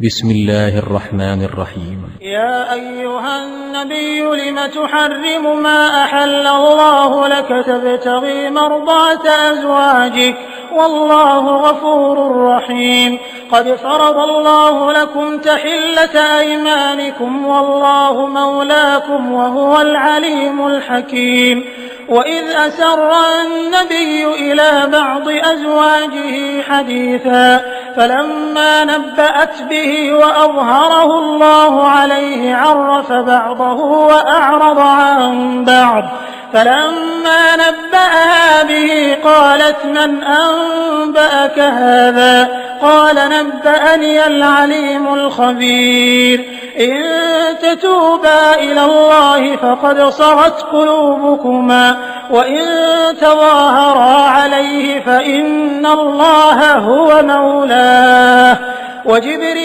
بسم الله الرحمن الرحيم. يا أيها النبي لم تحرم ما أحل الله لك تبتغي مرضات أزواجك والله غفور رحيم. قد فرض الله لكم تحلة أيمانكم والله مولاكم وهو العليم الحكيم. وإذ أسر النبي إلى بعض أزواجه حديثا فلما نبأت به وأظهره الله عليه عرف بعضه وأعرض عن بعض. فلما نبأها به قالت من أنبأك هذا؟ قال نبأني العليم الخبير. إن تتوبا إلى الله فقد صغت قلوبكما وإن تظاهرا عليه فإن الله هو مولاه وجبريل